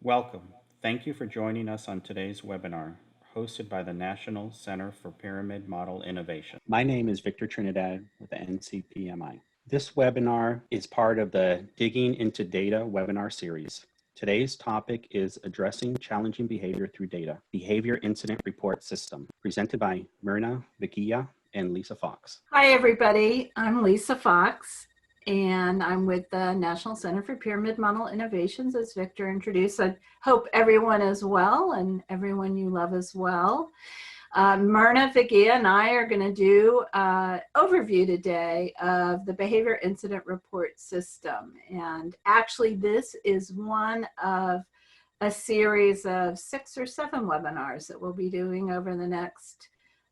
Welcome. Thank you for joining us on today's webinar, hosted by the National Center for Pyramid Model Innovation. My name is Victor Trinidad with the NCPMI. This webinar is part of the Digging into Data webinar series. Today's topic is Addressing Challenging Behavior Through Data, Behavior Incident Report System, presented by Myrna Vigilla and Lisa Fox. Hi, everybody. I'm Lisa Fox, and I'm with the National Center for Pyramid Model Innovations, as Victor introduced. I hope everyone is well and everyone you love as well. Myrna Vigilla and I are going to do an overview today of the Behavior Incident Report System. And actually, this is one of a series of 6 or 7 webinars that we'll be doing over the next,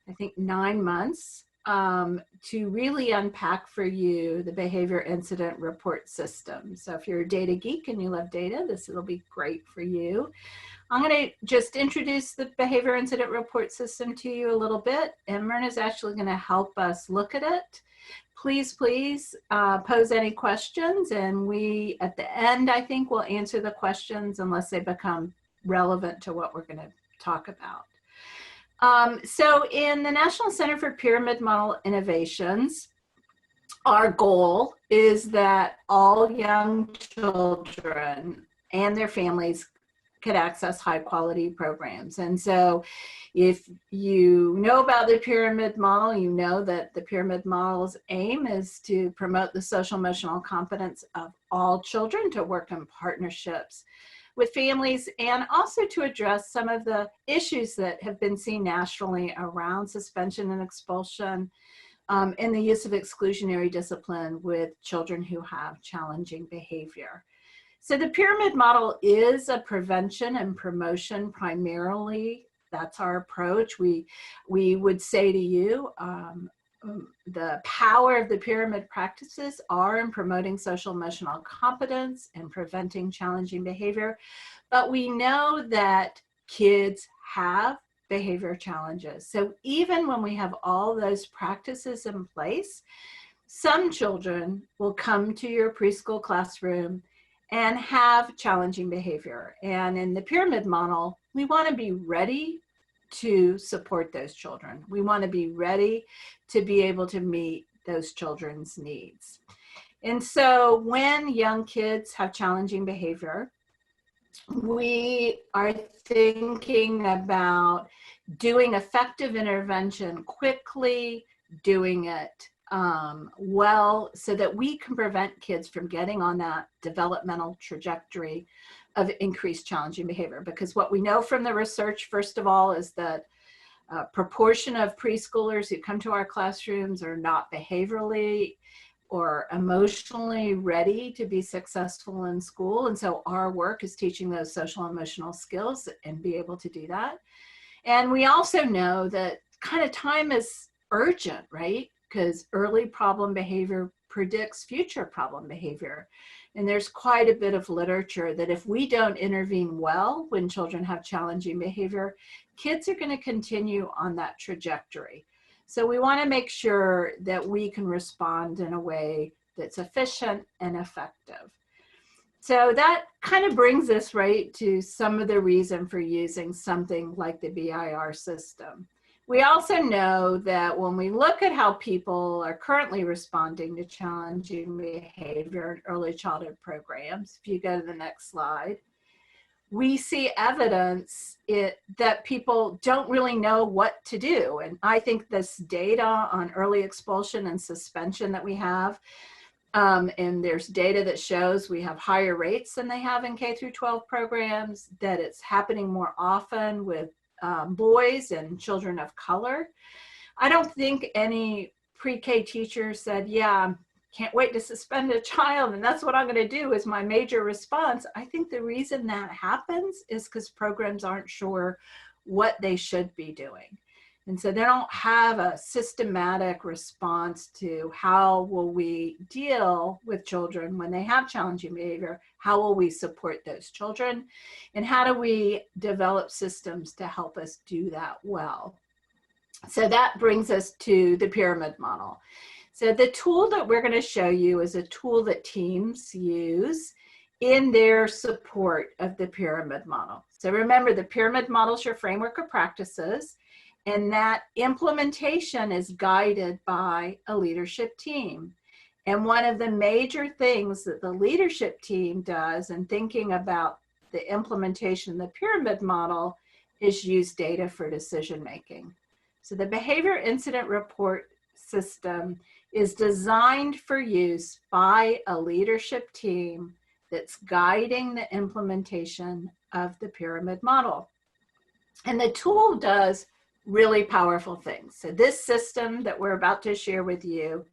I think, 9 months to really unpack for you the Behavior Incident Report System. So if you're a data geek and you love data, this will be great for you. I'm going to just introduce the Behavior Incident Report System to you a little bit, and Myrna's actually going to help us look at it. Please pose any questions, and we, at the end, I think, will answer the questions unless they become relevant to what we're going to talk about. So in the National Center for Pyramid Model Innovations, our goal is that all young children and their families could access high quality programs. And so if you know about the pyramid model, you know that the pyramid model's aim is to promote the social emotional competence of all children to work in partnerships with families, and also to address some of the issues that have been seen nationally around suspension and expulsion and the use of exclusionary discipline with children who have challenging behavior. So the pyramid model is a prevention and promotion primarily. That's our approach. We would say to you, the power of the pyramid practices are in promoting social emotional competence and preventing challenging behavior. But we know that kids have behavior challenges. So even when we have all those practices in place, some children will come to your preschool classroom and have challenging behavior. And in the pyramid model, we want to be ready to support those children. We want to be ready to be able to meet those children's needs. And so when young kids have challenging behavior, we are thinking about doing effective intervention quickly, doing it well, so that we can prevent kids from getting on that developmental trajectory of increased challenging behavior. Because what we know from the research, first of all, is that a proportion of preschoolers who come to our classrooms are not behaviorally or emotionally ready to be successful in school. And so our work is teaching those social emotional skills and be able to do that. And we also know that kind of time is urgent, right? Because early problem behavior predicts future problem behavior. And there's quite a bit of literature that if we don't intervene well when children have challenging behavior, kids are going to continue on that trajectory. So we want to make sure that we can respond in a way that's efficient and effective. So that kind of brings us right to some of the reason for using something like the BIR system. We also know that when we look at how people are currently responding to challenging behavior in early childhood programs, if you go to the next slide, we see evidence that people don't really know what to do. And I think this data on early expulsion and suspension that we have, and there's data that shows we have higher rates than they have in K through 12 programs, that it's happening more often with boys and children of color. I don't think any pre-K teacher said, yeah, can't wait to suspend a child and that's what I'm going to do is my major response. I think the reason that happens is because programs aren't sure what they should be doing. And so they don't have a systematic response to how will we deal with children when they have challenging behavior, how will we support those children, and how do we develop systems to help us do that well. So that brings us to the pyramid model. So the tool that we're going to show you is a tool that teams use in their support of the pyramid model. So remember, the pyramid model is your framework of practices, and that implementation is guided by a leadership team. And one of the major things that the leadership team does in thinking about the implementation of the pyramid model is use data for decision making. So the behavior incident report system is designed for use by a leadership team that's guiding the implementation of the pyramid model. And the tool does really powerful things. So this system that we're about to share with you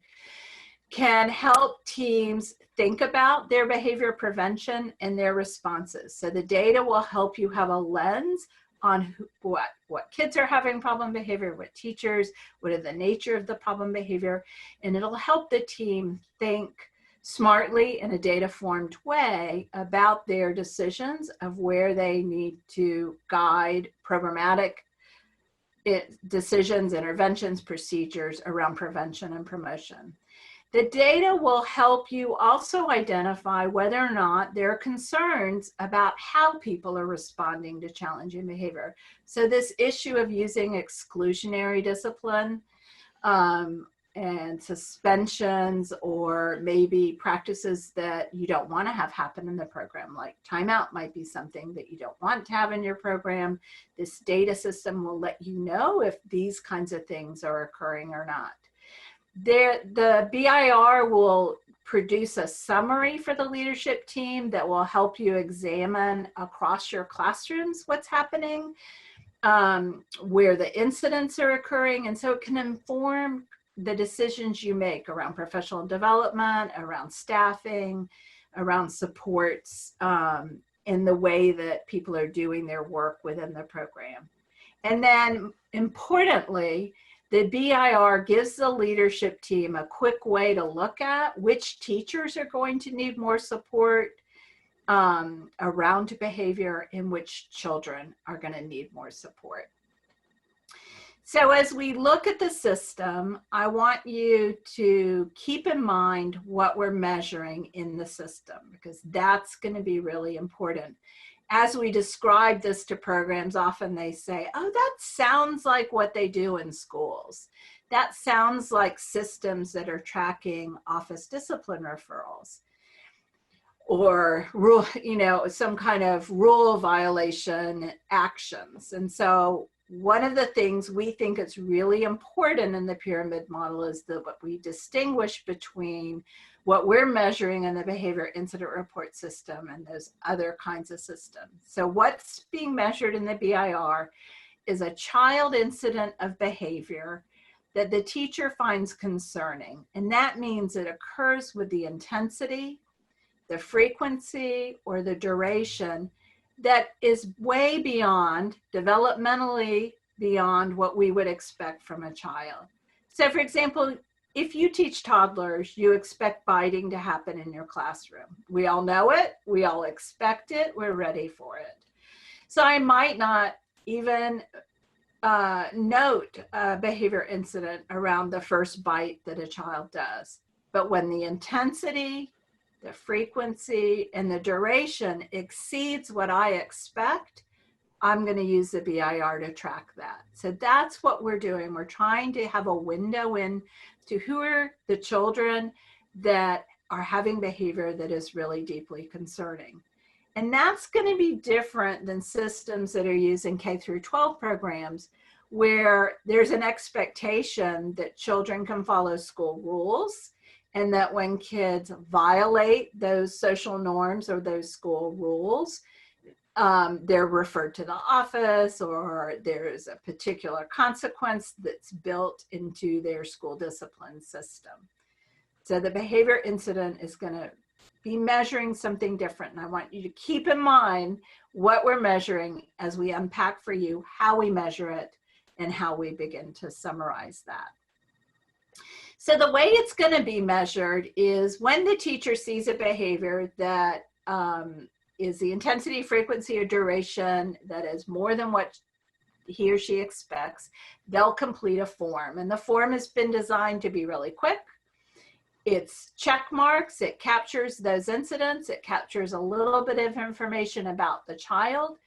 can help teams think about their behavior prevention and their responses. So the data will help you have a lens on what kids are having problem behavior, what teachers, what are the nature of the problem behavior, and it'll help the team think smartly in a data-formed way about their decisions of where they need to guide programmatic decisions, interventions, procedures around prevention and promotion. The data will help you also identify whether or not there are concerns about how people are responding to challenging behavior. So this issue of using exclusionary discipline and suspensions, or maybe practices that you don't want to have happen in the program, like timeout might be something that you don't want to have in your program. This data system will let you know if these kinds of things are occurring or not. The BIR will produce a summary for the leadership team that will help you examine across your classrooms what's happening, where the incidents are occurring, and so it can inform the decisions you make around professional development, around staffing, around supports, in the way that people are doing their work within the program. And then importantly, the BIR gives the leadership team a quick way to look at which teachers are going to need more support around behavior and which children are going to need more support. So as we look at the system, I want you to keep in mind what we're measuring in the system, because that's going to be really important. As we describe this to programs, often they say, oh, that sounds like what they do in schools. That sounds like systems that are tracking office discipline referrals, or rule, some kind of rule violation actions. And so one of the things we think is really important in the pyramid model is that what we distinguish between what we're measuring in the behavior incident report system and those other kinds of systems. So what's being measured in the BIR is a child incident of behavior that the teacher finds concerning. And that means it occurs with the intensity, the frequency, or the duration that is way beyond, developmentally beyond what we would expect from a child. So for example, if you teach toddlers, you expect biting to happen in your classroom. We all know it, we all expect it, we're ready for it. So I might not even note a behavior incident around the first bite that a child does. But when the intensity, the frequency, and the duration exceeds what I expect, I'm going to use the BIR to track that. So that's what we're doing. We're trying to have a window in to who are the children that are having behavior that is really deeply concerning. And that's going to be different than systems that are using K through 12 programs, where there's an expectation that children can follow school rules, and that when kids violate those social norms or those school rules, they're referred to the office, or there's a particular consequence that's built into their school discipline system. So the behavior incident is going to be measuring something different. And I want you to keep in mind what we're measuring as we unpack for you how we measure it and how we begin to summarize that. So the way it's going to be measured is when the teacher sees a behavior that is the intensity, frequency, or duration that is more than what he or she expects, they'll complete a form. And the form has been designed to be really quick. It's check marks, it captures those incidents, it captures a little bit of information about the child.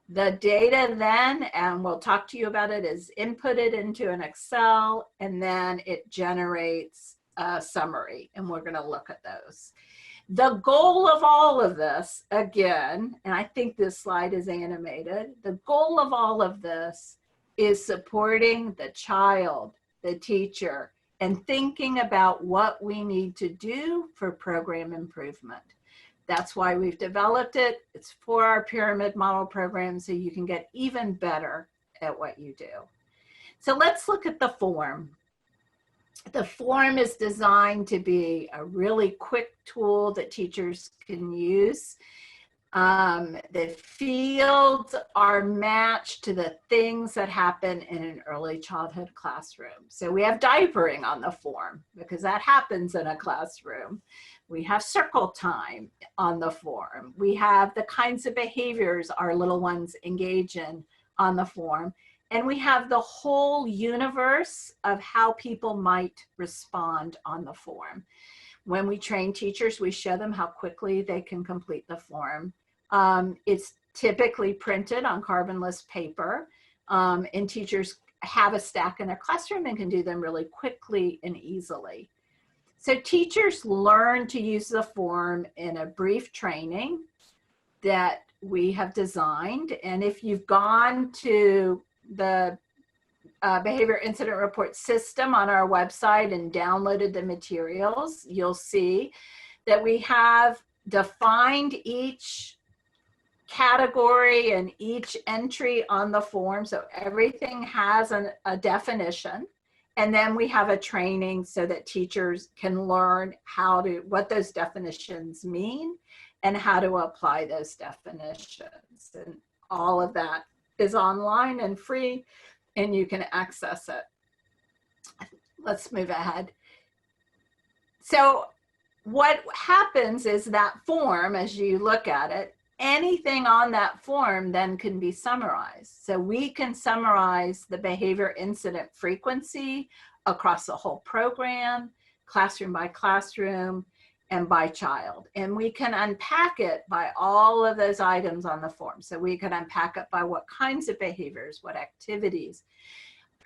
The data then, and we'll talk to you about it, is inputted into an Excel, and then it generates a summary, and we're going to look at those. The goal of all of this, again, and I think this slide is animated, the goal of all of this is supporting the child, the teacher, and thinking about what we need to do for program improvement. That's why we've developed it. It's for our pyramid model program so you can get even better at what you do. So let's look at the form. The form is designed to be a really quick tool that teachers can use. The fields are matched to the things that happen in an early childhood classroom. So we have diapering on the form because that happens in a classroom. We have circle time on the form. We have the kinds of behaviors our little ones engage in on the form. And we have the whole universe of how people might respond on the form. When we train teachers, we show them how quickly they can complete the form. It's typically printed on carbonless paper, and teachers have a stack in their classroom and can do them really quickly and easily. So teachers learn to use the form in a brief training that we have designed. And if you've gone to the behavior incident report system on our website and downloaded the materials, you'll see that we have defined each category and each entry on the form. So everything has a definition. And then we have a training so that teachers can learn what those definitions mean and how to apply those definitions. And all of that is online and free, and you can access it. Let's move ahead. So what happens is that form, as you look at it, anything on that form then can be summarized. So we can summarize the behavior incident frequency across the whole program, classroom by classroom, and by child. And we can unpack it by all of those items on the form. So we can unpack it by what kinds of behaviors, what activities,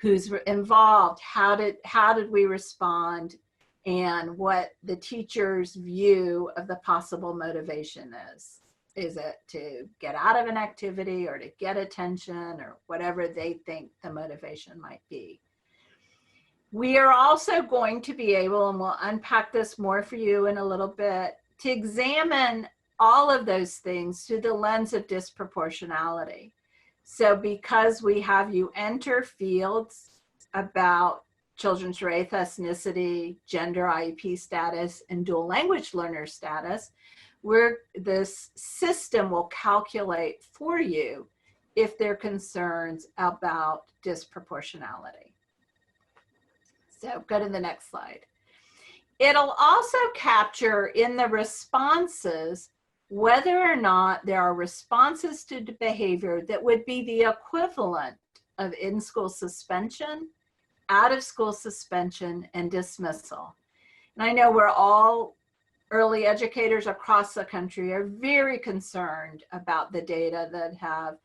who's involved, how did we respond, and what the teacher's view of the possible motivation is. Is it to get out of an activity or to get attention or whatever they think the motivation might be? We are also going to be able, and we'll unpack this more for you in a little bit, to examine all of those things through the lens of disproportionality. So because we have you enter fields about children's race, ethnicity, gender, IEP status, and dual language learner status, this system will calculate for you if there are concerns about disproportionality. So go to the next slide. It'll also capture in the responses whether or not there are responses to the behavior that would be the equivalent of in-school suspension, out-of-school suspension, and dismissal. And I know we're all early educators across the country are very concerned about the data that have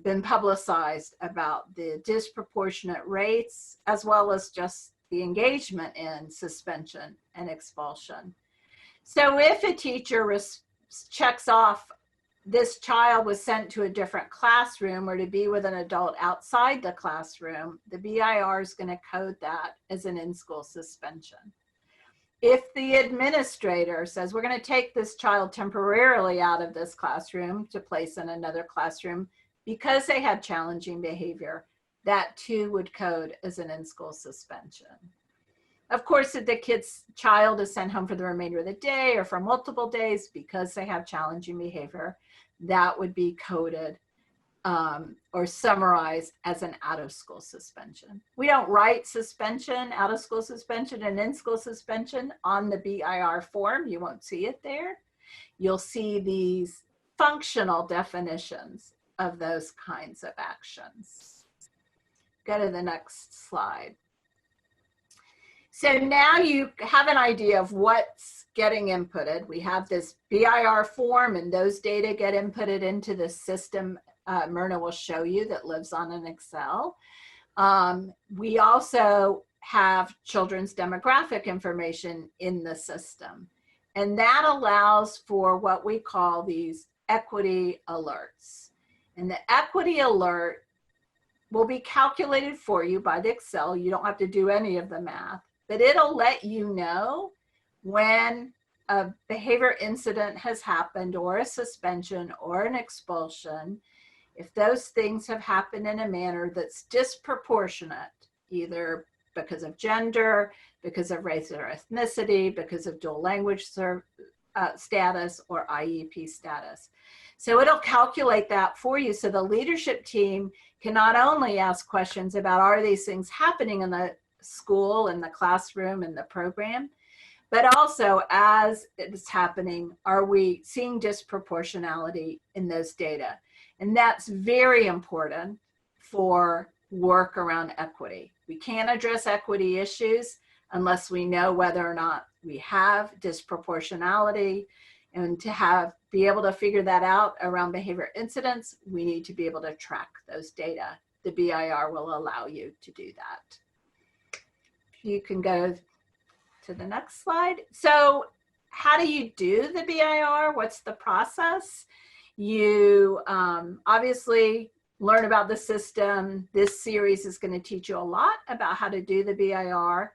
been publicized about the disproportionate rates, as well as just the engagement in suspension and expulsion. So if a teacher checks off this child was sent to a different classroom or to be with an adult outside the classroom, the BIR is going to code that as an in-school suspension. If the administrator says, we're going to take this child temporarily out of this classroom to place in another classroom because they had challenging behavior, that too would code as an in-school suspension. Of course, if the child is sent home for the remainder of the day or for multiple days because they have challenging behavior, that would be coded or summarized as an out-of-school suspension. We don't write suspension, out-of-school suspension, and in-school suspension on the BIR form. You won't see it there. You'll see these functional definitions of those kinds of actions. Go to the next slide. So now you have an idea of what's getting inputted. We have this BIR form, and those data get inputted into the system Myrna will show you that lives on an Excel. We also have children's demographic information in the system. And that allows for what we call these equity alerts. And the equity alert will be calculated for you by the Excel. You don't have to do any of the math, but it'll let you know when a behavior incident has happened, or a suspension, or an expulsion. If those things have happened in a manner that's disproportionate, either because of gender, because of race or ethnicity, because of dual language status, or IEP status. So it'll calculate that for you, so the leadership team can not only ask questions about, are these things happening in the school, in the classroom, in the program, but also, as it's happening, are we seeing disproportionality in those data? And that's very important for work around equity. We can't address equity issues unless we know whether or not we have disproportionality. And to be able to figure that out around behavior incidents, we need to be able to track those data. The BIR will allow you to do that. You can go to the next slide. So how do you do the BIR? What's the process? You obviously learn about the system. This series is going to teach you a lot about how to do the BIR.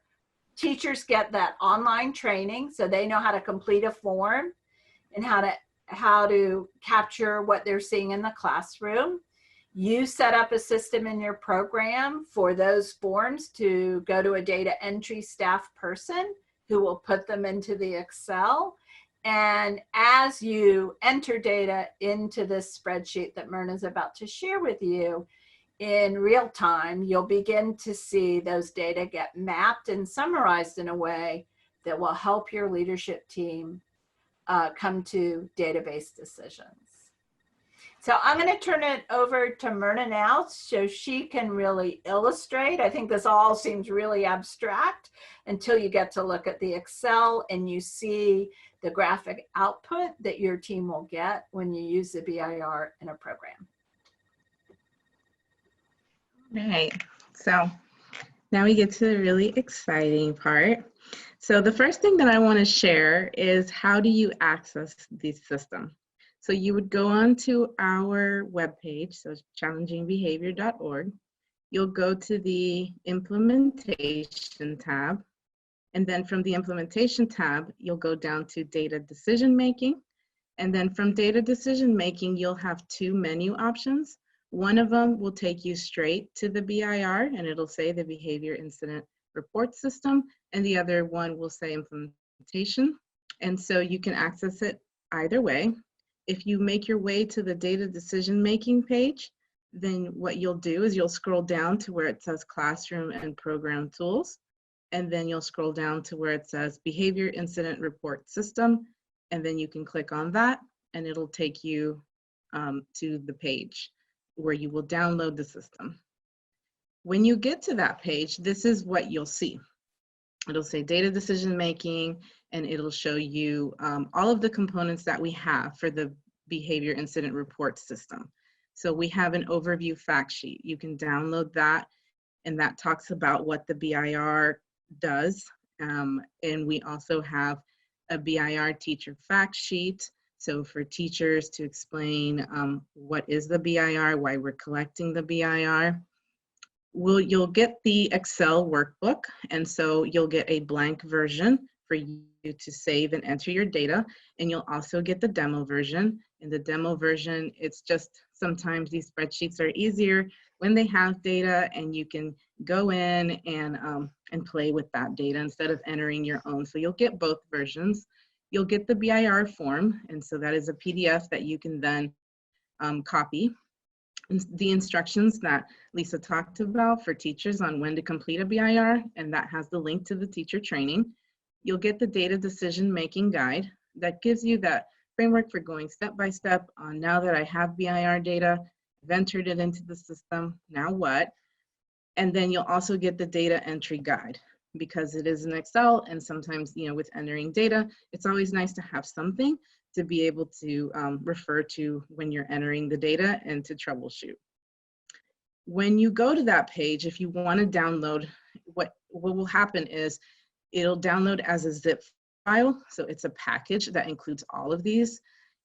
Teachers get that online training, so they know how to complete a form and how to capture what they're seeing in the classroom. You set up a system in your program for those forms to go to a data entry staff person who will put them into the Excel. And as you enter data into this spreadsheet that Myrna's about to share with you, in real time, you'll begin to see those data get mapped and summarized in a way that will help your leadership team come to database decisions. So I'm going to turn it over to Myrna now so she can really illustrate. I think this all seems really abstract until you get to look at the Excel and you see the graphic output that your team will get when you use the BIR in a program. All right, so now we get to the really exciting part. So the first thing that I want to share is, how do you access the system? So you would go onto our webpage, so it's challengingbehavior.org. You'll go to the implementation tab. And then from the implementation tab, you'll go down to data decision making. And then from data decision making, you'll have two menu options. One of them will take you straight to the BIR, and it'll say the Behavior Incident Report System. And the other one will say implementation. And so you can access it either way. If you make your way to the data decision making page, then what you'll do is you'll scroll down to where it says classroom and program tools. And then you'll scroll down to where it says Behavior Incident Report System. And then you can click on that, and it'll take you to the page where you will download the system. When you get to that page, this is what you'll see. It'll say data decision making, and it'll show you all of the components that we have for the Behavior Incident Report System. So we have an overview fact sheet. You can download that, and that talks about what the BIR does. And we also have a BIR teacher fact sheet. So for teachers to explain what is the BIR, why we're collecting the BIR. You'll get the Excel workbook, and so you'll get a blank version for you to save and enter your data, and you'll also get the demo version. In the demo version, it's just sometimes these spreadsheets are easier when they have data, and you can go in and play with that data instead of entering your own. So you'll get both versions. You'll get the BIR form, and so that is a PDF that you can then copy. And the instructions that Lisa talked about for teachers on when to complete a BIR, and that has the link to the teacher training. You'll get the data decision making guide that gives you that framework for going step by step on, now that I have BIR data, I've entered it into the system, now what? And then you'll also get the data entry guide. because it is in Excel, and sometimes, with entering data, it's always nice to have something to be able to refer to when you're entering the data and to troubleshoot. When you go to that page, if you want to download, what will happen is it'll download as a zip file. So it's a package that includes all of these,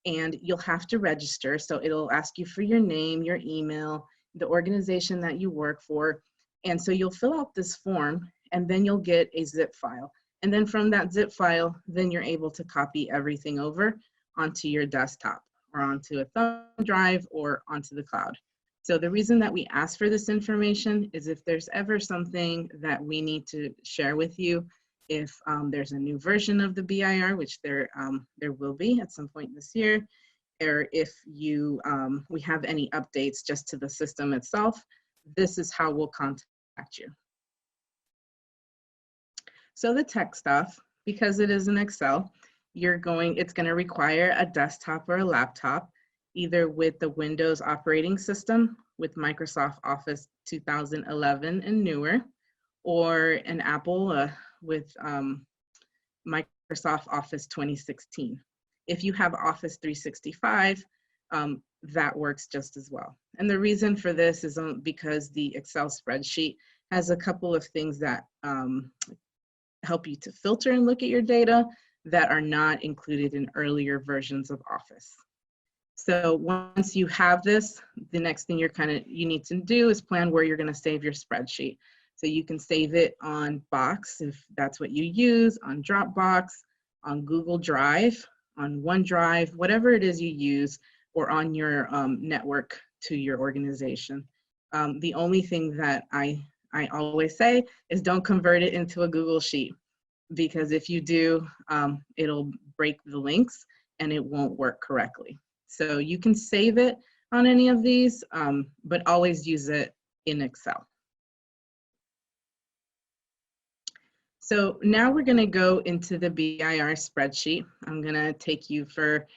and you'll have to register. So it'll ask you for your name, your email, the organization that you work for. And so you'll fill out this form, and then you'll get a zip file. And then from that zip file, then you're able to copy everything over onto your desktop or onto a thumb drive or onto the cloud. So the reason that we ask for this information is if there's ever something that we need to share with you, if there's a new version of the BIR, which there will be at some point this year, or if we have any updates just to the system itself, this is how we'll contact you. So the tech stuff, because it is in Excel, it's going to require a desktop or a laptop, either with the Windows operating system with Microsoft Office 2011 and newer, or an Apple with Microsoft Office 2016. If you have Office 365, that works just as well. And the reason for this is because the Excel spreadsheet has a couple of things that help you to filter and look at your data that are not included in earlier versions of Office. So once you have this, the next thing you need to do is plan where you're going to save your spreadsheet. So you can save it on Box if that's what you use, on Dropbox, on Google Drive, on OneDrive, whatever it is you use, or on your network to your organization. The only thing that I always say is don't convert it into a Google Sheet, because if you do, it'll break the links and it won't work correctly. So you can save it on any of these, but always use it in Excel. So now we're going to go into the BIR spreadsheet. I'm going to take you for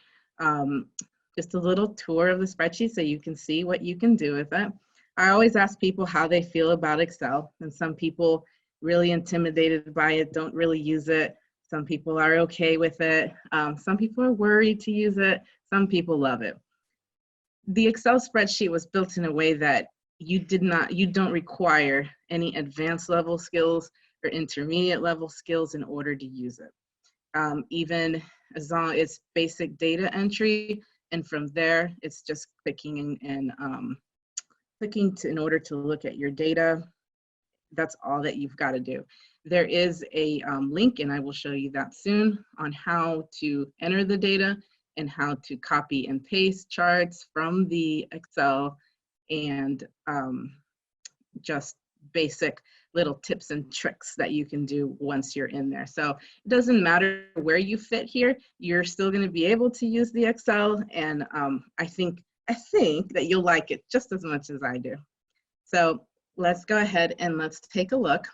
just a little tour of the spreadsheet so you can see what you can do with it. I always ask people how they feel about Excel, and some people really intimidated by it, don't really use it. Some people are okay with it. Some people are worried to use it. Some people love it. The Excel spreadsheet was built in a way that you don't require any advanced level skills or intermediate level skills in order to use it. Even as long as it's basic data entry, and from there, it's just clicking and clicking in order to look at your data. That's all that you've got to do. There is a link, and I will show you that soon, on how to enter the data and how to copy and paste charts from the Excel, and just basic little tips and tricks that you can do once you're in there. So it doesn't matter where you fit here, you're still going to be able to use the Excel, and I think that you'll like it just as much as I do. So let's go ahead and let's take a look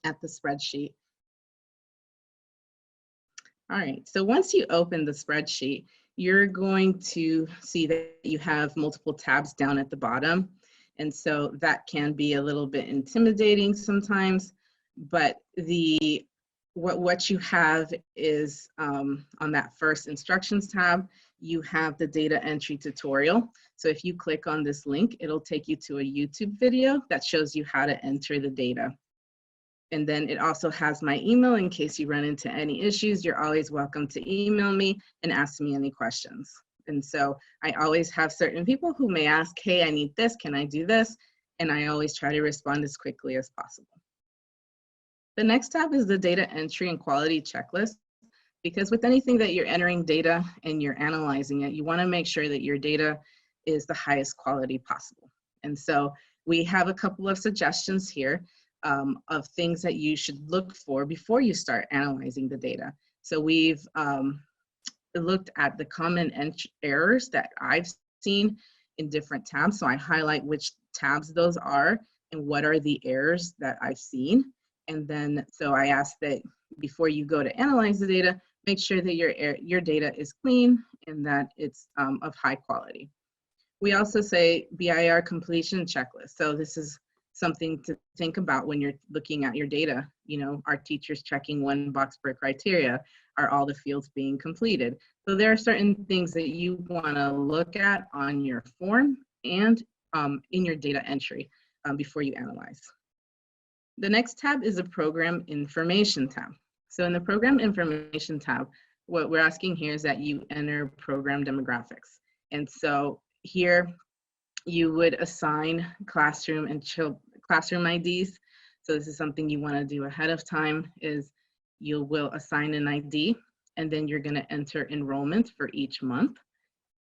at the spreadsheet. All right, so once you open the spreadsheet, you're going to see that you have multiple tabs down at the bottom. And so that can be a little bit intimidating sometimes, but what you have is on that first instructions tab, you have the data entry tutorial. So if you click on this link, it'll take you to a YouTube video that shows you how to enter the data. And then it also has my email in case you run into any issues. You're always welcome to email me and ask me any questions. And so I always have certain people who may ask, hey, I need this, can I do this? And I always try to respond as quickly as possible. The next tab is the data entry and quality checklist, because with anything that you're entering data and you're analyzing it, you want to make sure that your data is the highest quality possible. And so we have a couple of suggestions here of things that you should look for before you start analyzing the data. So we've looked at the common errors that I've seen in different tabs. So I highlight which tabs those are and what are the errors that I've seen. And then, so I ask that before you go to analyze the data, make sure that your data is clean and that it's of high quality. We also say BIR completion checklist. So this is something to think about when you're looking at your data. You know, are teachers checking one box per criteria? Are all the fields being completed? So there are certain things that you want to look at on your form and in your data entry before you analyze. The next tab is a program information tab. So in the program information tab, what we're asking here is that you enter program demographics. And so here you would assign classroom and classroom IDs. So this is something you want to do ahead of time, is you will assign an ID, and then you're going to enter enrollment for each month.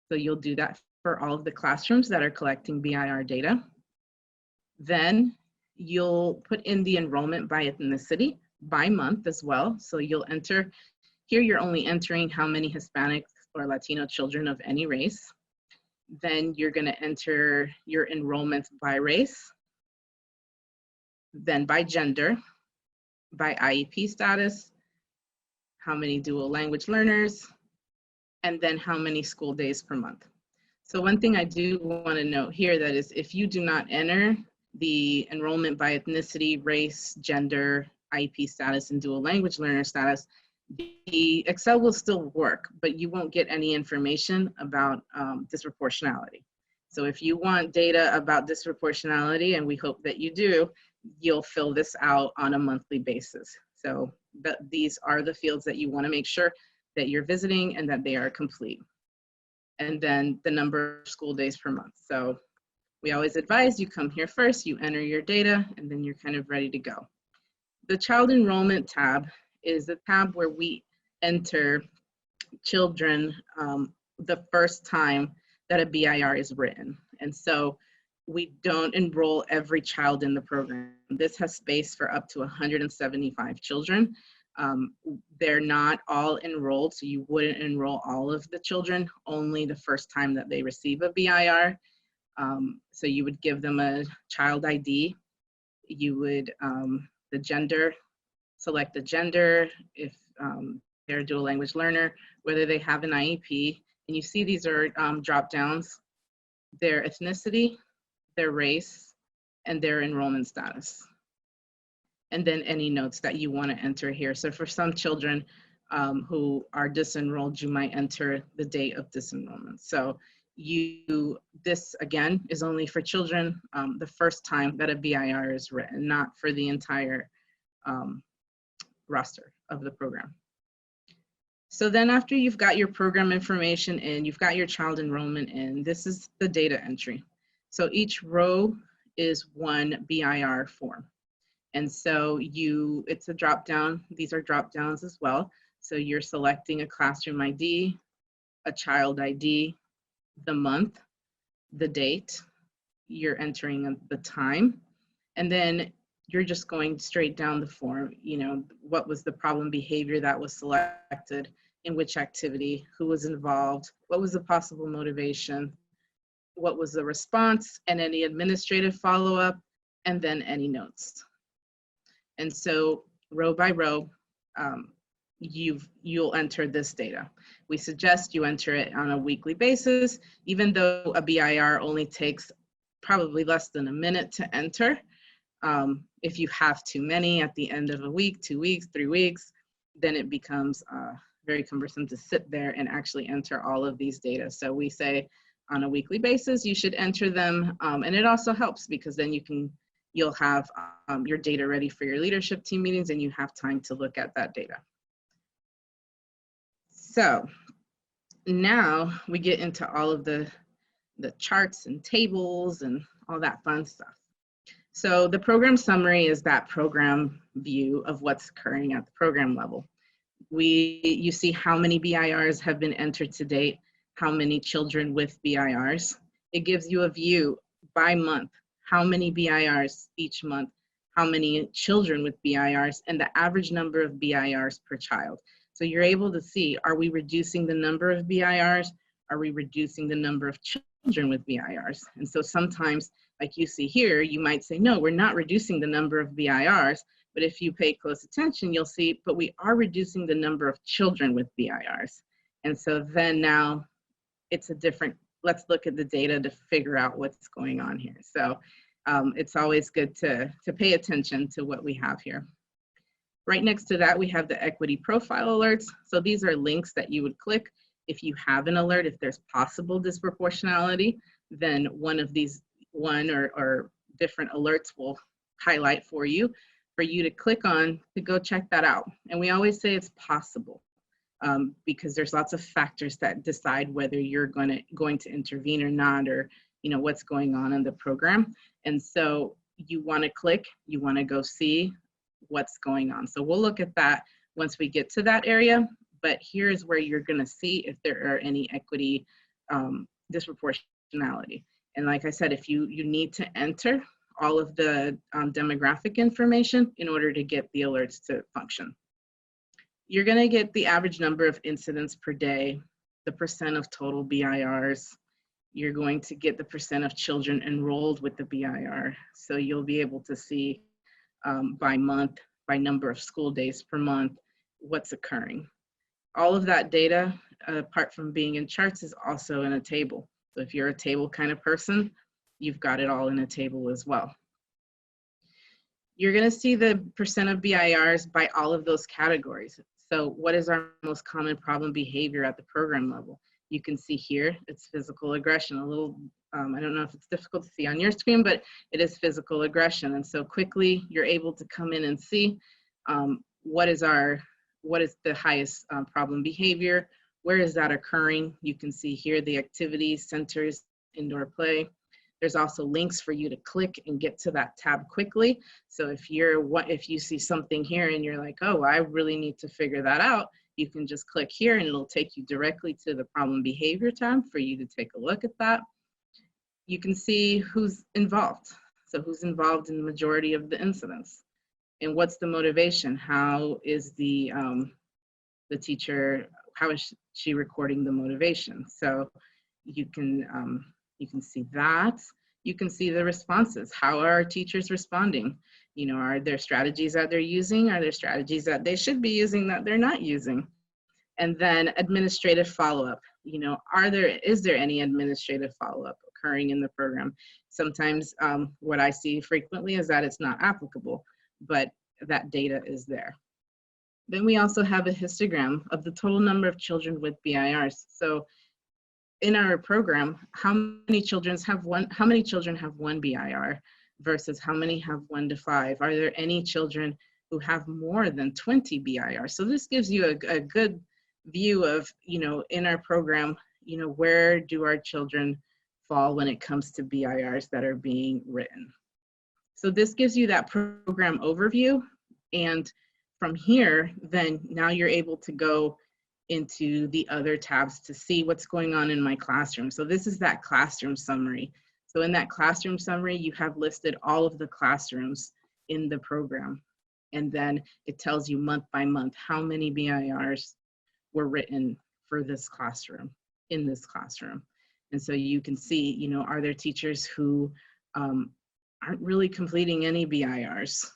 So you'll do that for all of the classrooms that are collecting BIR data. Then you'll put in the enrollment by ethnicity by month as well. So you'll enter, here you're only entering how many Hispanic or Latino children of any race. Then you're going to enter your enrollment by race, then by gender, by IEP status, how many dual language learners, and then how many school days per month. So one thing I do want to note here, that is, if you do not enter the enrollment by ethnicity, race, gender, IEP status, and dual language learner status, the Excel will still work, but you won't get any information about disproportionality. So if you want data about disproportionality, and we hope that you do, you'll fill this out on a monthly basis. So these are the fields that you want to make sure that you're visiting and that they are complete. And then the number of school days per month. So we always advise you come here first, you enter your data, and then you're kind of ready to go. The child enrollment tab is the tab where we enter children the first time that a BIR is written. And so we don't enroll every child in the program. This has space for up to 175 children. They're not all enrolled, so you wouldn't enroll all of the children, only the first time that they receive a BIR. So you would give them a child ID. You would, the gender, select the gender, if they're a dual language learner, whether they have an IEP. And you see these are drop downs, their ethnicity, their race, and their enrollment status. And then any notes that you want to enter here. So for some children who are disenrolled, you might enter the date of disenrollment. So this again is only for children the first time that a BIR is written, not for the entire roster of the program. So then after you've got your program information in, you've got your child enrollment in, this is the data entry. So each row is one BIR form. And so it's a drop down, these are drop downs as well. So you're selecting a classroom ID, a child ID, the month, the date, you're entering the time, and then you're just going straight down the form. You know, what was the problem behavior that was selected, in which activity, who was involved, what was the possible motivation, what was the response, and any administrative follow-up, and then any notes. And so row by row, you'll enter this data. We suggest you enter it on a weekly basis, even though a BIR only takes probably less than a minute to enter. If you have too many at the end of a week, 2 weeks, 3 weeks, then it becomes very cumbersome to sit there and actually enter all of these data. So we say on a weekly basis, you should enter them. And it also helps because then you'll have your data ready for your leadership team meetings and you have time to look at that data. So now we get into all of the charts and tables and all that fun stuff. So the program summary is that program view of what's occurring at the program level. You see how many BIRs have been entered to date, how many children with BIRs. It gives you a view by month, how many BIRs each month, how many children with BIRs, and the average number of BIRs per child. So you're able to see, are we reducing the number of BIRs? Are we reducing the number of children with BIRs? And so sometimes, like you see here, you might say, no, we're not reducing the number of BIRs, but if you pay close attention, you'll see, but we are reducing the number of children with BIRs. And so then now it's a different, let's look at the data to figure out what's going on here. So it's always good to pay attention to what we have here. Right next to that, we have the equity profile alerts. So these are links that you would click if you have an alert. If there's possible disproportionality, then one of these, or different alerts will highlight for you to click on to go check that out. And we always say it's possible because there's lots of factors that decide whether you're going to intervene or not, or what's going on in the program. And so you want to click, you want to go see what's going on. So we'll look at that once we get to that area, but here's where you're going to see if there are any equity disproportionality. And like I said, if you need to enter all of the demographic information in order to get the alerts to function. You're going to get the average number of incidents per day, the percent of total BIRs. You're going to get the percent of children enrolled with the BIR. So you'll be able to see by month, by number of school days per month, what's occurring. All of that data, apart from being in charts, is also in a table. So if you're a table kind of person, you've got it all in a table as well. You're going to see the percent of BIRs by all of those categories. So what is our most common problem behavior at the program level? You can see here, it's physical aggression. A little, I don't know if it's difficult to see on your screen, but it is physical aggression. And so quickly, you're able to come in and see what is the highest problem behavior, where is that occurring? You can see here the activities, centers, indoor play. There's also links for you to click and get to that tab quickly. So if you see something here and you're like, oh, I really need to figure that out, you can just click here and it'll take you directly to the problem behavior tab for you to take a look at that. You can see who's involved. So who's involved in the majority of the incidents and what's the motivation? How is the teacher, how is she recording the motivation? So you can see that. You can see the responses. How are our teachers responding? Are there strategies that they're using? Are there strategies that they should be using that they're not using? And then administrative follow-up. Is there any administrative follow-up occurring in the program? Sometimes what I see frequently is that it's not applicable, but that data is there. Then we also have a histogram of the total number of children with BIRs. So in our program, how many children have one BIR versus how many have 1 to 5? Are there any children who have more than 20 BIR? So this gives you a good view of, in our program, where do our children fall when it comes to BIRs that are being written. So this gives you that program overview. And from here, then now you're able to go into the other tabs to see what's going on in my classroom. So this is that classroom summary. So in that classroom summary, you have listed all of the classrooms in the program. And then it tells you month by month how many BIRs were written for this classroom, in this classroom. And so you can see, are there teachers who aren't really completing any BIRs,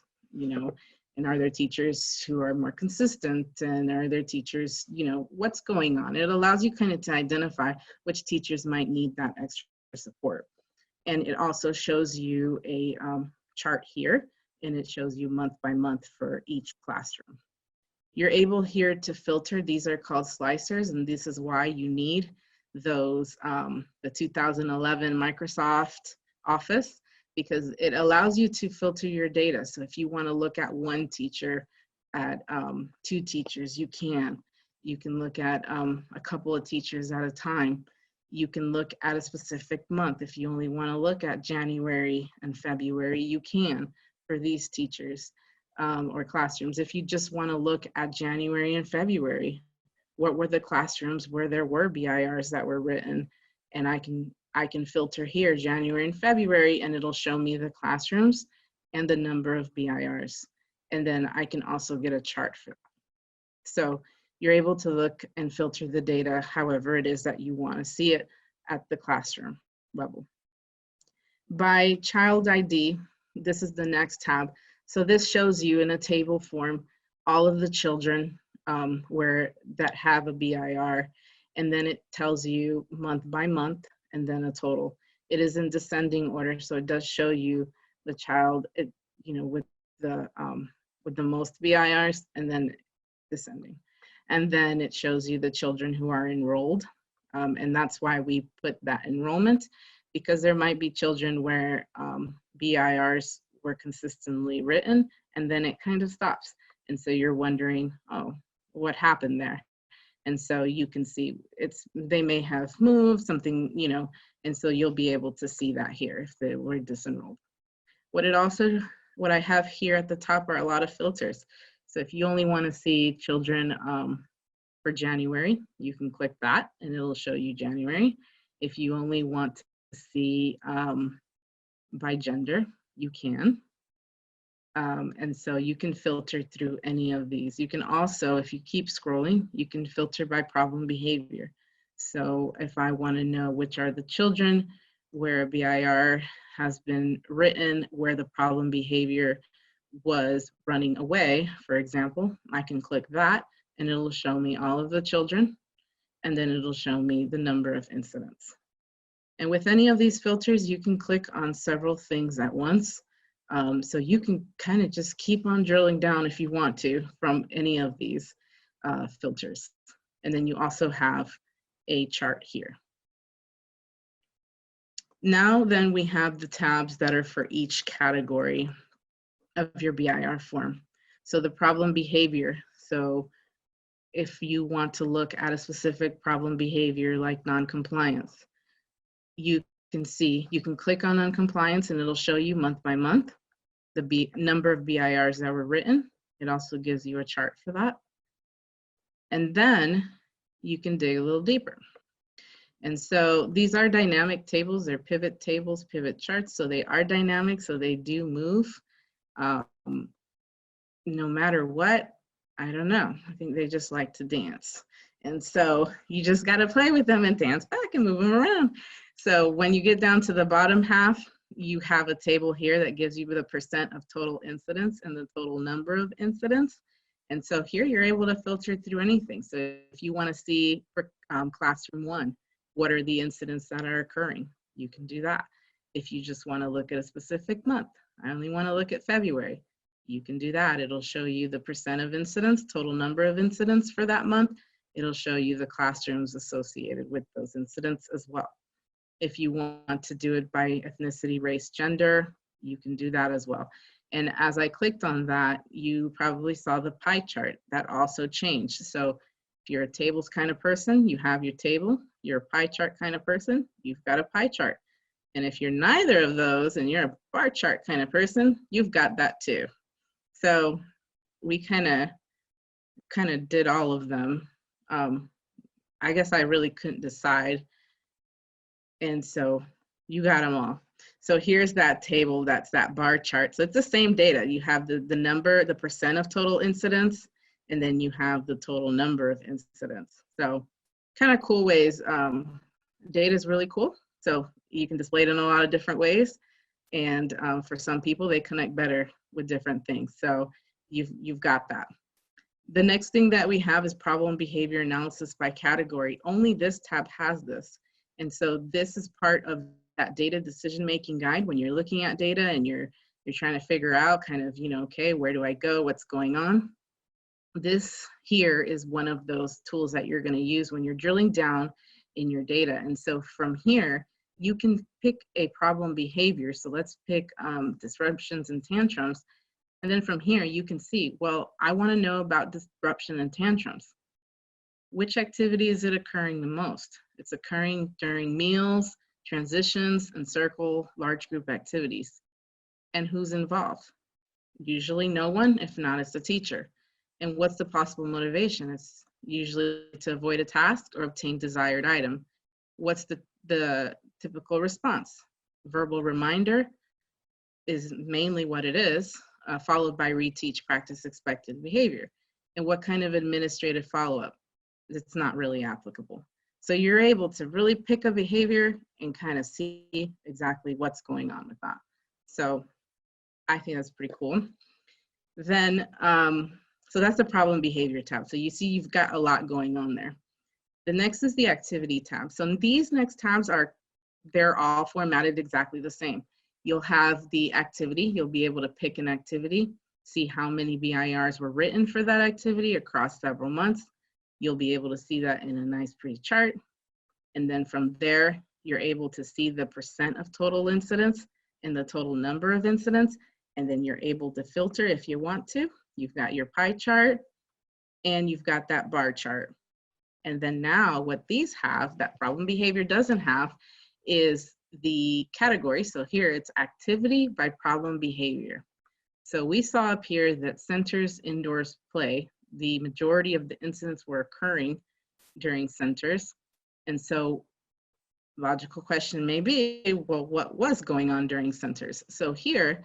and are there teachers who are more consistent, and are there teachers, what's going on? It allows you kind of to identify which teachers might need that extra support. And it also shows you a chart here, and it shows you month by month for each classroom. You're able here to filter. These are called slicers, and this is why you need those, the 2011 Microsoft Office, because it allows you to filter your data. So if you want to look at one teacher, at 2 teachers, you can. You can look at a couple of teachers at a time. You can look at a specific month. If you only want to look at January and February, you can for these teachers or classrooms. If you just want to look at January and February, what were the classrooms where there were BIRs that were written? And I can filter here January and February, and it'll show me the classrooms and the number of BIRs. And then I can also get a chart for that. So you're able to look and filter the data however it is that you want to see it at the classroom level. By child ID, this is the next tab. So this shows you in a table form all of the children that have a BIR, and then it tells you month by month and then a total. It is in descending order, so it does show you the child, with the most BIRs, and then descending. And then it shows you the children who are enrolled. And that's why we put that enrollment, because there might be children where BIRs were consistently written, and then it kind of stops. And so you're wondering, oh, what happened there? And so you can see they may have moved something, and so you'll be able to see that here if they were disenrolled. What I have here at the top are a lot of filters. So if you only want to see children for January, you can click that and it'll show you January. If you only want to see by gender, you can. And so you can filter through any of these. You can also, if you keep scrolling, you can filter by problem behavior. So if I want to know which are the children where a BIR has been written, where the problem behavior was running away, for example, I can click that and it'll show me all of the children, and then it'll show me the number of incidents. And with any of these filters, you can click on several things at once. So you can kind of just keep on drilling down if you want to from any of these filters. And then you also have a chart here. Now then we have the tabs that are for each category of your BIR form. So the problem behavior. So if you want to look at a specific problem behavior like non-compliance, you can click on non-compliance and it'll show you month by month the number of BIRs that were written. It also gives you a chart for that. And then you can dig a little deeper. And so these are dynamic tables. They're pivot tables, pivot charts. So they are dynamic, so they do move. No matter what, I don't know. I think they just like to dance. And so you just got to play with them and dance back and move them around. So when you get down to the bottom half, you have a table here that gives you the % of total incidents and the total number of incidents. And so here you're able to filter through anything. So if you want to see for classroom 1, what are the incidents that are occurring? You can do that. If you just want to look at a specific month, I only want to look at February, you can do that. It'll show you the % of incidents, total number of incidents for that month. It'll show you the classrooms associated with those incidents as well. If you want to do it by ethnicity, race, gender, you can do that as well. And as I clicked on that, you probably saw the pie chart that also changed. So if you're a tables kind of person, you have your table. You're a pie chart kind of person, you've got a pie chart. And if you're neither of those and you're a bar chart kind of person, you've got that too. So we kind of did all of them. I guess I really couldn't decide. And so you got them all. So here's that table, that's that bar chart. So it's the same data. You have the number, the % of total incidents, and then you have the total number of incidents. So kind of cool ways. Data is really cool. So you can display it in a lot of different ways. And for some people, they connect better with different things. So you've got that. The next thing that we have is problem behavior analysis by category. Only this tab has this. And so this is part of that data decision-making guide when you're looking at data and you're trying to figure out kind of, okay, where do I go? What's going on? This here is one of those tools that you're going to use when you're drilling down in your data. And so from here, you can pick a problem behavior. So let's pick disruptions and tantrums. And then from here, you can see, well, I want to know about disruption and tantrums. Which activity is it occurring the most? It's occurring during meals, transitions, and circle large group activities. And who's involved? Usually no one, if not, it's the teacher. And what's the possible motivation? It's usually to avoid a task or obtain desired item. What's the typical response? Verbal reminder is mainly what it is, followed by reteach, practice expected behavior. And what kind of administrative follow-up? It's not really applicable. So you're able to really pick a behavior and kind of see exactly what's going on with that. So I think that's pretty cool. Then, so that's the problem behavior tab. So you see you've got a lot going on there. The next is the activity tab. So these next tabs are they're all formatted exactly the same. You'll have the activity, you'll be able to pick an activity, see how many BIRs were written for that activity across several months. You'll be able to see that in a nice pretty chart. And then from there, you're able to see the percent of total incidents and the total number of incidents. And then you're able to filter if you want to. You've got your pie chart and you've got that bar chart. And then now what these have that problem behavior doesn't have is the category. So here it's activity by problem behavior. So we saw up here that centers, indoors, play, the majority of the incidents were occurring during centers. And so logical question may be, well, what was going on during centers? So here,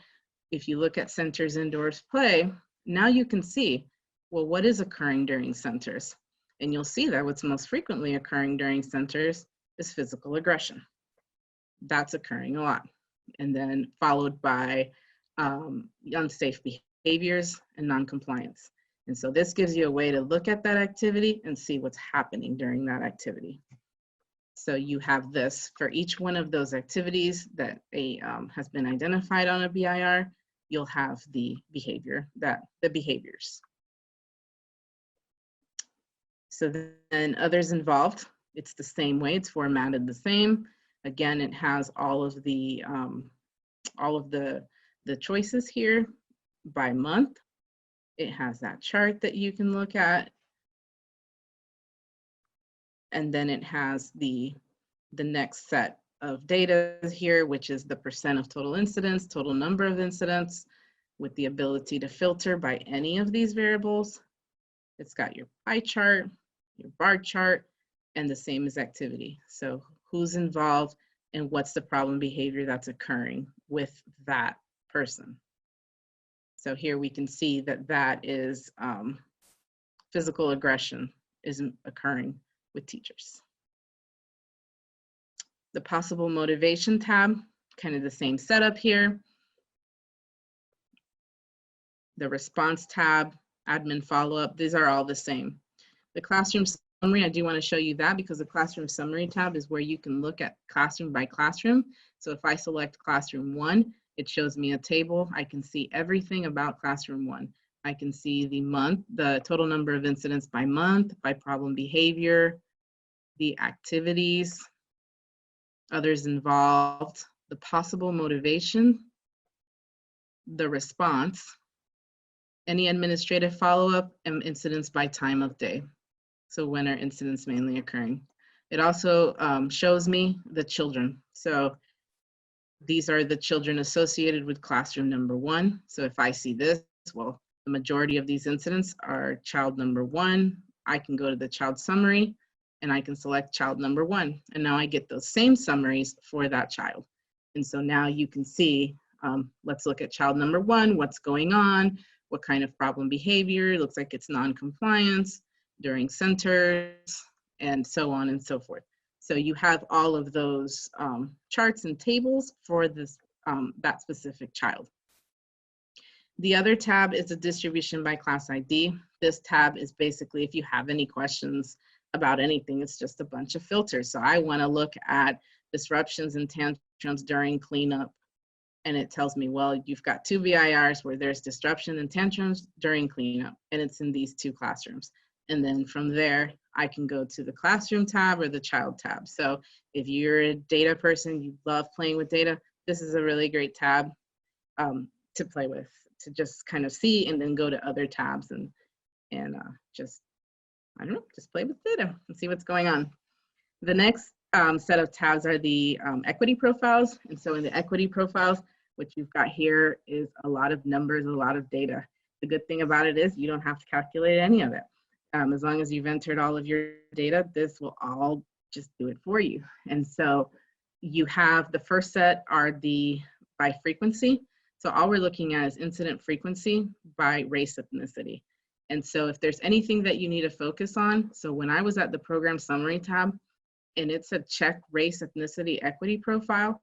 if you look at centers, indoors, play, now you can see, well, what is occurring during centers? And you'll see that what's most frequently occurring during centers is physical aggression. That's occurring a lot. And then followed by unsafe behaviors and noncompliance. And so this gives you a way to look at that activity and see what's happening during that activity. So you have this for each one of those activities that has been identified on a BIR, you'll have the behavior, the behaviors. So then others involved, it's the same way, it's formatted the same. Again, it has all of the choices here by month. It has that chart that you can look at. And then it has the next set of data here, which is the percent of total incidents, total number of incidents, with the ability to filter by any of these variables. It's got your pie chart, your bar chart, and the same as activity. So who's involved and what's the problem behavior that's occurring with that person. So here we can see that that is physical aggression is occurring with teachers. The possible motivation tab, kind of the same setup here. The response tab, admin follow-up, these are all the same. The classroom summary, I do want to show you that because the classroom summary tab is where you can look at classroom by classroom. So if I select classroom 1, it shows me a table. I can see everything about classroom 1. I can see the month, the total number of incidents by month, by problem behavior, the activities, others involved, the possible motivation, the response, any administrative follow-up, and incidents by time of day. So when are incidents mainly occurring? It also shows me the children. So these are the children associated with classroom number 1. So if I see this, well, the majority of these incidents are child number 1. I can go to the child summary and I can select child number 1. And now I get those same summaries for that child. And so now you can see, let's look at child number 1, what's going on, what kind of problem behavior, it looks like it's non-compliance during centers, and so on and so forth. So you have all of those charts and tables for this that specific child. The other tab is the distribution by class ID. This tab is basically if you have any questions about anything, it's just a bunch of filters. So I want to look at disruptions and tantrums during cleanup. And it tells me, well, you've got 2 BIRs where there's disruption and tantrums during cleanup, and it's in these 2 classrooms. And then from there, I can go to the classroom tab or the child tab. So if you're a data person, you love playing with data, this is a really great tab to play with, to just kind of see and then go to other tabs and just, I don't know, just play with data and see what's going on. The next set of tabs are the equity profiles. And so in the equity profiles, what you've got here is a lot of numbers, a lot of data. The good thing about it is you don't have to calculate any of it. As long as you've entered all of your data, this will all just do it for you. And so you have the first set are the by frequency. So all we're looking at is incident frequency by race ethnicity. And so if there's anything that you need to focus on, so when I was at the program summary tab and it said check race ethnicity equity profile,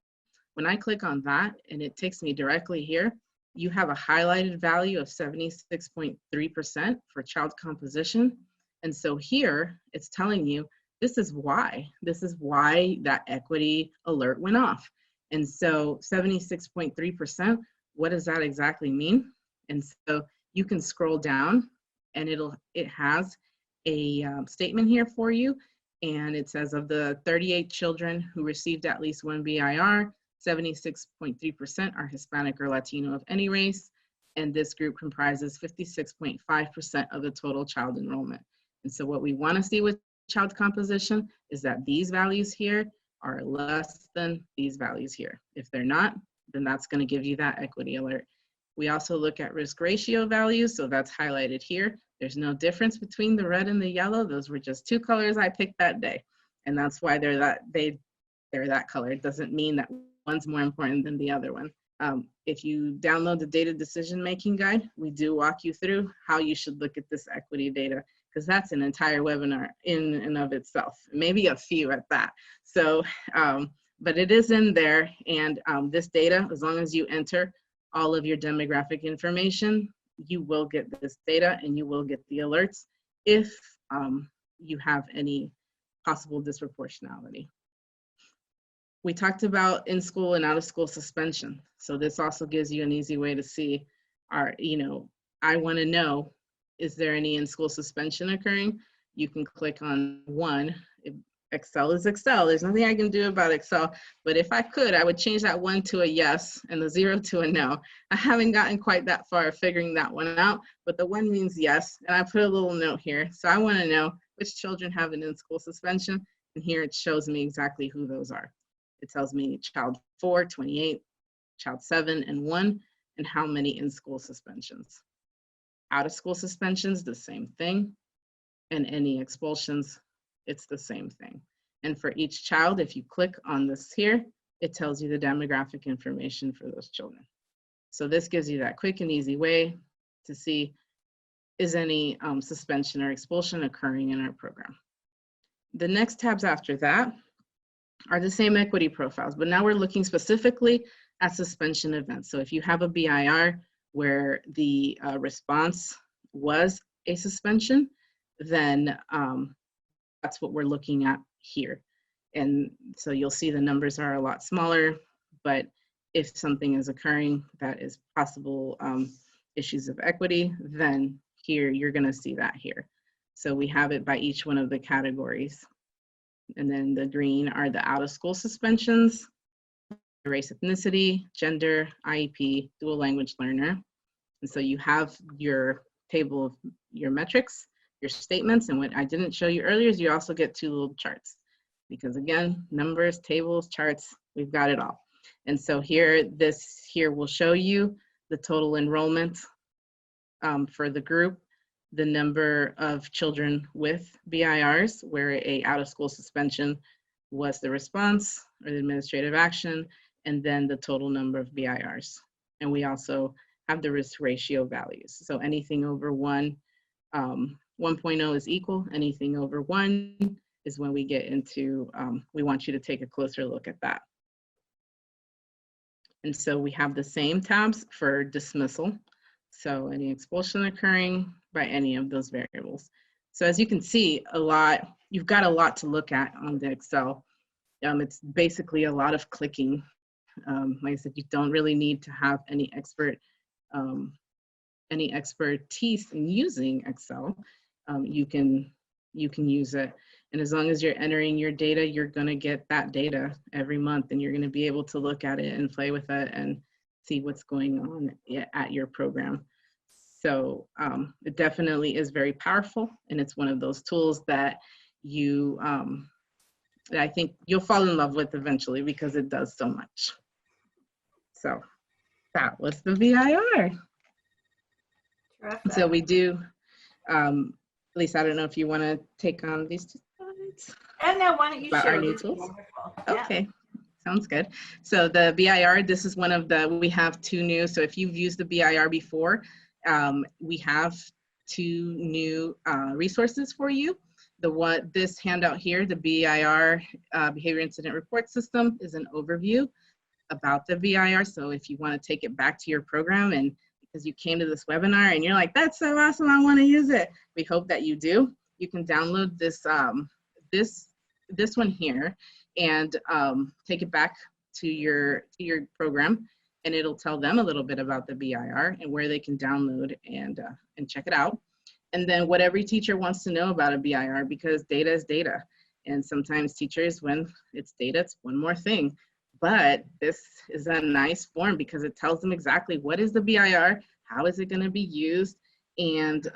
when I click on that and it takes me directly here, you have a highlighted value of 76.3% for child composition. And so here it's telling you this is why. This is why that equity alert went off. And so 76.3%, what does that exactly mean? And so you can scroll down and it has a statement here for you. And it says of the 38 children who received at least one BIR, 76.3% are Hispanic or Latino of any race. And this group comprises 56.5% of the total child enrollment. And so what we want to see with child composition is that these values here are less than these values here. If they're not, then that's going to give you that equity alert. We also look at risk ratio values, so that's highlighted here. There's no difference between the red and the yellow. Those were just two colors I picked that day. And that's why they're that color. It doesn't mean that one's more important than the other one. If you download the data decision-making guide, we do walk you through how you should look at this equity data, because that's an entire webinar in and of itself, maybe a few at that. So, but it is in there, and this data, as long as you enter all of your demographic information, you will get this data and you will get the alerts if you have any possible disproportionality. We talked about in-school and out-of-school suspension. So this also gives you an easy way to see, I want to know, is there any in-school suspension occurring? You can click on one. Excel is Excel. There's nothing I can do about Excel. But if I could, I would change that 1 to a yes and the 0 to a no. I haven't gotten quite that far figuring that one out, but the 1 means yes. And I put a little note here. So I want to know which children have an in-school suspension. And here it shows me exactly who those are. It tells me child 4, 28, child 7, and 1, and how many in-school suspensions. Out-of-school suspensions, the same thing. And any expulsions, it's the same thing. And for each child, if you click on this here, it tells you the demographic information for those children. So this gives you that quick and easy way to see, is any suspension or expulsion occurring in our program. The next tabs after that are the same equity profiles, but now we're looking specifically at suspension events. So if you have a BIR where the response was a suspension, then that's what we're looking at here. And so you'll see the numbers are a lot smaller, but if something is occurring that is possible issues of equity, then here you're gonna see that here. So we have it by each one of the categories. And then the green are the out-of-school suspensions, race, ethnicity, gender, IEP, dual language learner. And so you have your table of your metrics, your statements, and what I didn't show you earlier is you also get 2 little charts. Because again, numbers, tables, charts, we've got it all. And so here, this here will show you the total enrollment for the group, the number of children with BIRs, where a out-of-school suspension was the response or the administrative action, and then the total number of BIRs. And we also have the risk ratio values. So anything over 1, 1.0 is equal. Anything over 1 is when we get into, we want you to take a closer look at that. And so we have the same tabs for dismissal. So any expulsion occurring by any of those variables. So as you can see, you've got a lot to look at on the Excel. It's basically a lot of clicking. Like I said, you don't really need to have any expertise in using Excel. You can use it. And as long as you're entering your data, you're gonna get that data every month, and you're gonna be able to look at it and play with it and see what's going on at your program. So it definitely is very powerful, and it's one of those tools that that I think you'll fall in love with eventually because it does so much. So that was the BIR. Terrific. So we do, Lisa, I don't know if you want to take on these 2 slides. And now why don't you About share our new this? tools? Wonderful. Okay, sounds good. So the BIR, this is one of the, we have 2 new. So if you've used the BIR before, we have 2 new resources for you. This handout here, the BIR Behavior Incident Report System, is an overview about the BIR. So if you want to take it back to your program, and because you came to this webinar and you're like, that's so awesome, I want to use it, we hope that you do. You can download this this one here and take it back to your program, and it'll tell them a little bit about the BIR and where they can download and check it out. And then what every teacher wants to know about a BIR, because data is data. And sometimes teachers, when it's data, it's one more thing. But this is a nice form because it tells them exactly what is the BIR, how is it going to be used, and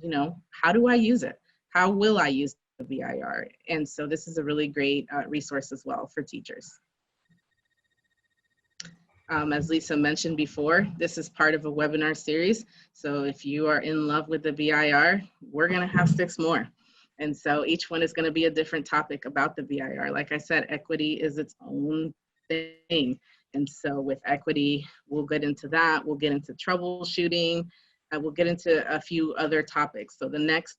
you know, how do I use it? How will I use the BIR? And so this is a really great resource as well for teachers. As Lisa mentioned before, this is part of a webinar series. So if you are in love with the BIR, we're going to have 6 more. And so each one is going to be a different topic about the BIR. Like I said, equity is its own thing. And so with equity, we'll get into that. We'll get into troubleshooting. We'll get into a few other topics. So the next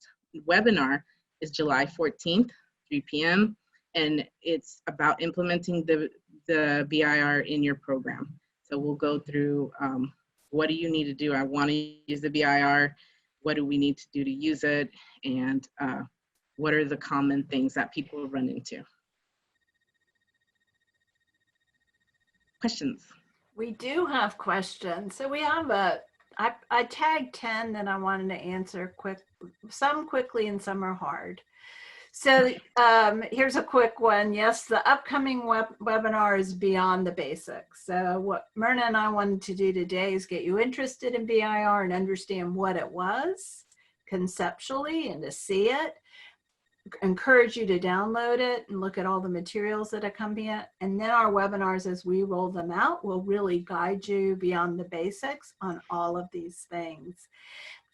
webinar is July 14th, 3 p.m. And it's about implementing the BIR in your program. So we'll go through what do you need to do? I want to use the BIR. What do we need to do to use it? And what are the common things that people run into? Questions? We do have questions. So we have I tagged 10 that I wanted to answer some quickly and some are hard. So here's a quick one. Yes, the upcoming webinar is beyond the basics. So what Myrna and I wanted to do today is get you interested in BIR and understand what it was conceptually and to see it. Encourage you to download it and look at all the materials that accompany it. And then our webinars, as we roll them out, will really guide you beyond the basics on all of these things.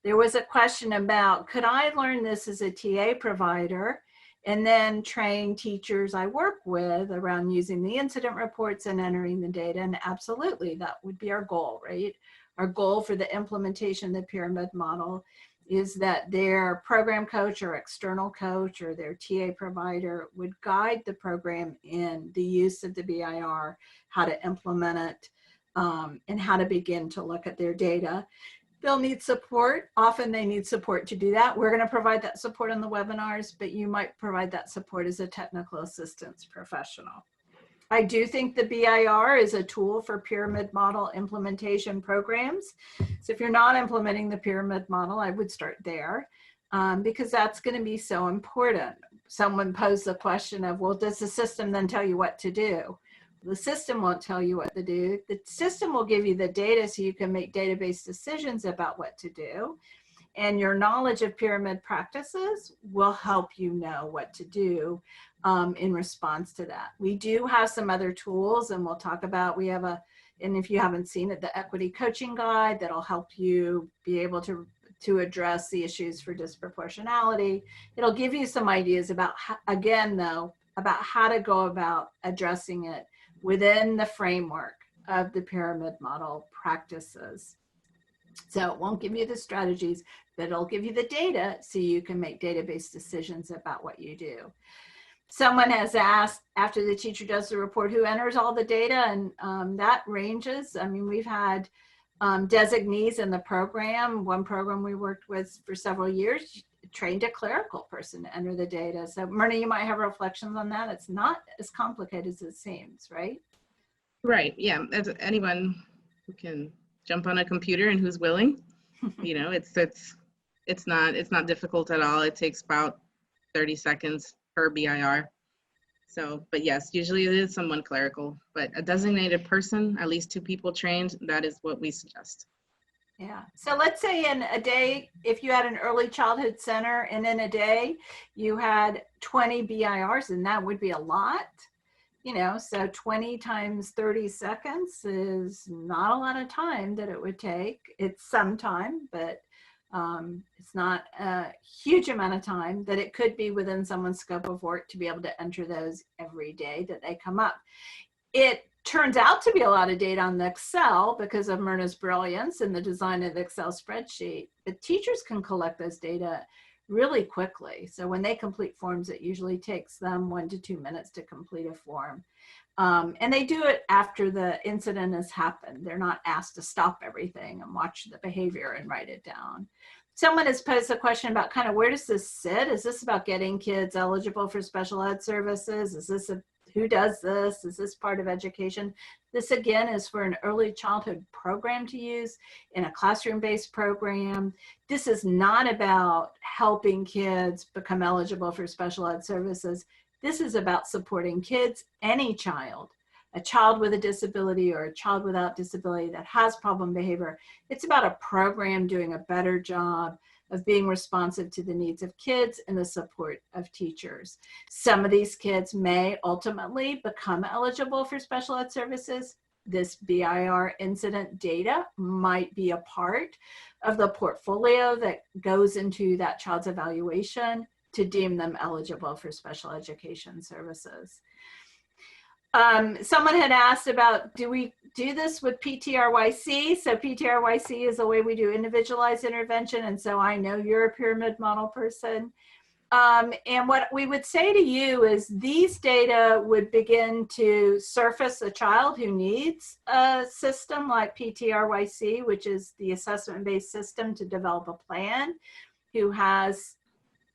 There was a question about, could I learn this as a TA provider and then train teachers I work with around using the incident reports and entering the data? And absolutely, that would be our goal, right? Our goal for the implementation of the pyramid model is that their program coach or external coach or their TA provider would guide the program in the use of the BIR, how to implement it, and how to begin to look at their data. They'll need support. Often they need support to do that. We're going to provide that support on the webinars, but you might provide that support as a technical assistance professional. I do think the BIR is a tool for pyramid model implementation programs. So if you're not implementing the pyramid model, I would start there because that's going to be so important. Someone posed the question of, well, does the system then tell you what to do? The system won't tell you what to do. The system will give you the data so you can make database decisions about what to do. And your knowledge of pyramid practices will help you know what to do in response to that. We do have some other tools, and we'll talk about, we have and if you haven't seen it, the equity coaching guide that'll help you be able to address the issues for disproportionality. It'll give you some ideas about, again though, about how to go about addressing it within the framework of the pyramid model practices. So it won't give you the strategies, but it'll give you the data so you can make database decisions about what you do. Someone has asked, after the teacher does the report, who enters all the data? And that ranges. I mean, we've had designees in the program. One program we worked with for several years trained a clerical person to enter the data. So Myrna, you might have reflections on that. It's not as complicated as it seems, right? Right, yeah, as anyone who can jump on a computer and who's willing, you know, it's not difficult at all. It takes about 30 seconds per BIR. So, but yes, usually it is someone clerical, but a designated person, at least 2 people trained, that is what we suggest. Yeah. So let's say in a day, if you had an early childhood center and in a day you had 20 BIRs, and that would be a lot, you know, so 20 times 30 seconds is not a lot of time that it would take. It's some time, but it's not a huge amount of time that it could be within someone's scope of work to be able to enter those every day that they come up. It turns out to be a lot of data on the Excel because of Myrna's brilliance in the design of the Excel spreadsheet, but teachers can collect those data really quickly. So when they complete forms, it usually takes them 1 to 2 minutes to complete a form. And they do it after the incident has happened. They're not asked to stop everything and watch the behavior and write it down. Someone has posed a question about kind of where does this sit? Is this about getting kids eligible for special ed services? Is this who does this? Is this part of education? This again is for an early childhood program to use in a classroom-based program. This is not about helping kids become eligible for special ed services. This is about supporting kids, any child, a child with a disability or a child without disability that has problem behavior. It's about a program doing a better job of being responsive to the needs of kids and the support of teachers. Some of these kids may ultimately become eligible for special ed services. This BIR incident data might be a part of the portfolio that goes into that child's evaluation to deem them eligible for special education services. Someone had asked about, do we do this with PTRYC? So PTRYC is the way we do individualized intervention. And so I know you're a pyramid model person. And what we would say to you is these data would begin to surface a child who needs a system like PTRYC, which is the assessment-based system to develop a plan, who has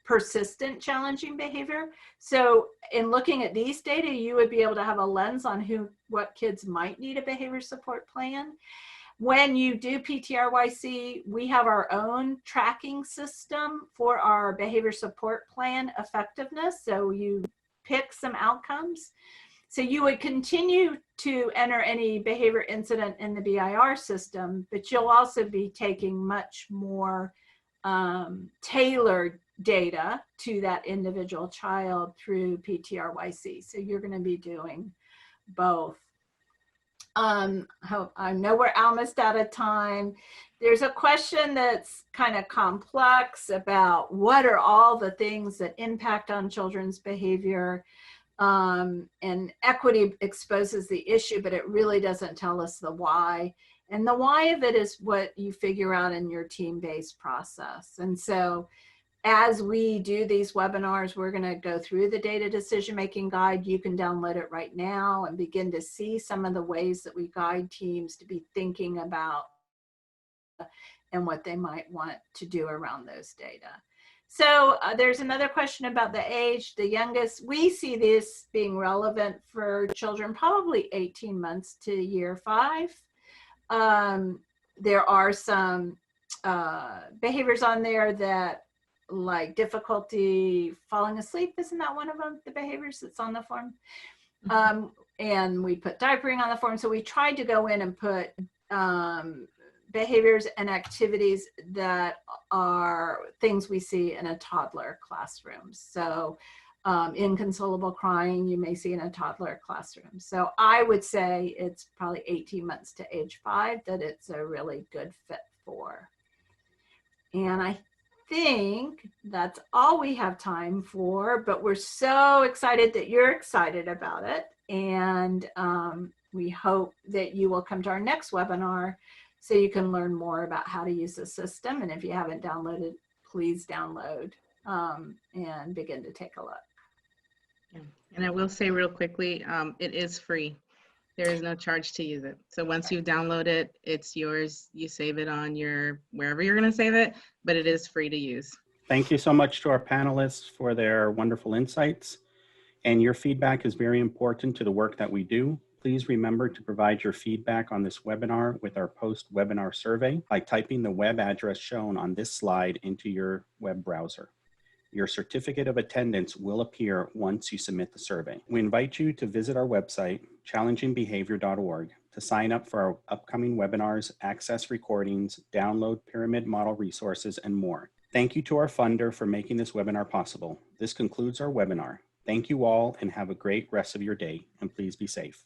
persistent challenging behavior. So in looking at these data, you would be able to have a lens on what kids might need a behavior support plan. When you do PTRYC, we have our own tracking system for our behavior support plan effectiveness. So you pick some outcomes. So you would continue to enter any behavior incident in the BIR system, but you'll also be taking much more tailored data to that individual child through PTRYC. So you're going to be doing both. I know we're almost out of time. There's a question that's kind of complex about what are all the things that impact on children's behavior. And equity exposes the issue, but it really doesn't tell us the why. And the why of it is what you figure out in your team-based process. And so as we do these webinars, we're going to go through the data decision-making guide. You can download it right now and begin to see some of the ways that we guide teams to be thinking about and what they might want to do around those data. So there's another question about the age. The youngest, we see this being relevant for children probably 18 months to year 5. There are some behaviors on there that, like difficulty falling asleep, isn't that one of them, the behaviors that's on the form? And we put diapering on the form. So we tried to go in and put behaviors and activities that are things we see in a toddler classroom. So inconsolable crying, you may see in a toddler classroom. So I would say it's probably 18 months to age 5 that it's a really good fit for. And I think that's all we have time for, but we're so excited that you're excited about it. And we hope that you will come to our next webinar so you can learn more about how to use the system. And if you haven't downloaded, please download and begin to take a look. Yeah. And I will say real quickly, it is free. There is no charge to use it. So once you download it, it's yours. You save it on your, wherever you're going to save it, but it is free to use. Thank you so much to our panelists for their wonderful insights. And your feedback is very important to the work that we do. Please remember to provide your feedback on this webinar with our post-webinar survey by typing the web address shown on this slide into your web browser. Your certificate of attendance will appear once you submit the survey. We invite you to visit our website, challengingbehavior.org, to sign up for our upcoming webinars, access recordings, download pyramid model resources, and more. Thank you to our funder for making this webinar possible. This concludes our webinar. Thank you all and have a great rest of your day, and please be safe.